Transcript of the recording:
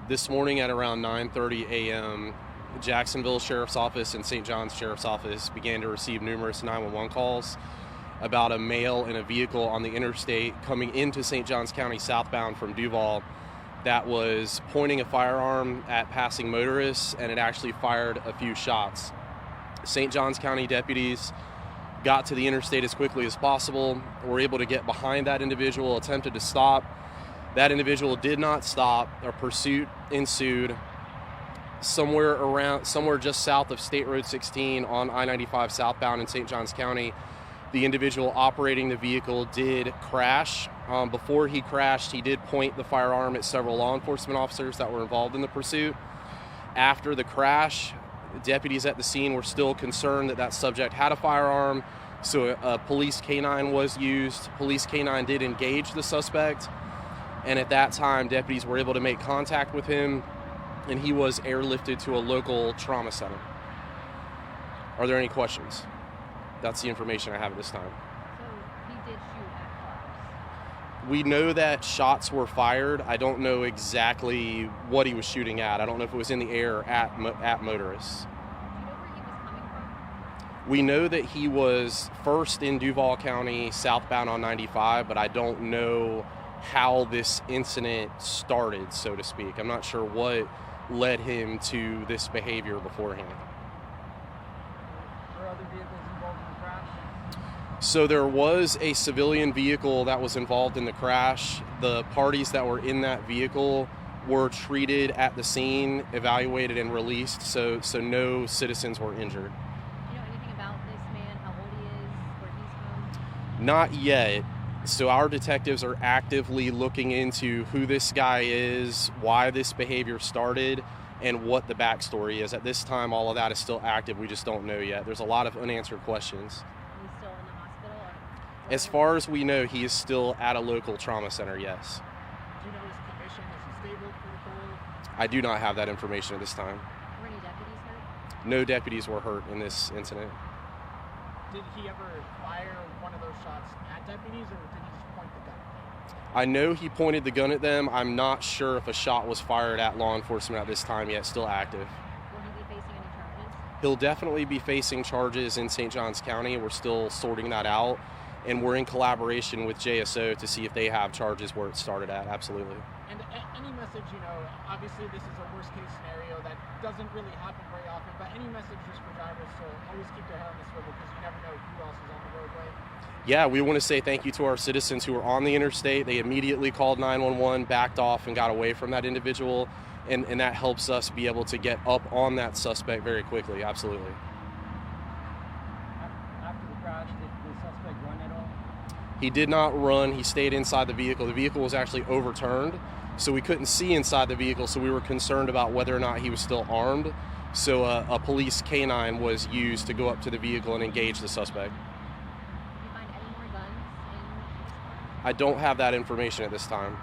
This morning at around 9:30 a.m., Jacksonville Sheriff's Office and St. John's Sheriff's Office began to receive numerous 911 calls about a male in a vehicle on the interstate coming into St. Johns County southbound from Duval that was pointing a firearm at passing motorists, and it actually fired a few shots. St. Johns County deputies got to the interstate as quickly as possible, were able to get behind that individual, attempted to stop. That individual did not stop. A pursuit ensued somewhere just south of State Road 16 on I-95 southbound in St. Johns County. The individual operating the vehicle did crash. Before he crashed, he did point the firearm at several law enforcement officers that were involved in the pursuit. After the crash, deputies at the scene were still concerned that that subject had a firearm, so a police canine was used. Police canine did engage the suspect, and at that time, deputies were able to make contact with him, and he was airlifted to a local trauma center. Are there any questions? That's the information I have at this time. So he did shoot at cars? We know that shots were fired. I don't know exactly what he was shooting at. I don't know if it was in the air or at motorists. Do you know where he was coming from? We know that he was first in Duval County, southbound on 95, but I don't know how this incident started, so to speak. I'm not sure what led him to this behavior beforehand. Were other vehicles involved in the crash? So there was a civilian vehicle that was involved in the crash. The parties that were in that vehicle were treated at the scene, evaluated, and released, so no citizens were injured. Do you know anything about this man, how old he is, where he's from? Not yet. So our detectives are actively looking into who this guy is, why this behavior started, and what the backstory is. At this time, all of that is still active. We just don't know yet. There's a lot of unanswered questions. He's still in the hospital? Or As far as we know, he is still at a local trauma center, yes. Do you know his condition? Is he stable, critical? I do not have that information at this time. were any deputies hurt? No deputies were hurt in this incident. Did he ever fire one of those shots at deputies, or did he just point the gun? I know he pointed the gun at them. I'm not sure if a shot was fired at law enforcement at this time yet. Still active. Will he be facing any charges? He'll definitely be facing charges in St. Johns County. We're still sorting that out, and we're in collaboration with JSO to see if they have charges where it started at. Absolutely. And any message, obviously this is a worst case scenario that doesn't really happen very often, but any message just for drivers to always keep their head on the swivel, because you never know who else is on the roadway. Yeah, we want to say thank you to our citizens who were on the interstate. They immediately called 911, backed off, and got away from that individual, and that helps us be able to get up on that suspect very quickly. Absolutely. After the crash, did the suspect run at all? He did not run. He stayed inside the vehicle. The vehicle was actually overturned, so we couldn't see inside the vehicle, so we were concerned about whether or not he was still armed. So a police canine was used to go up to the vehicle and engage the suspect. Did you find any more guns in his car? I don't have that information at this time.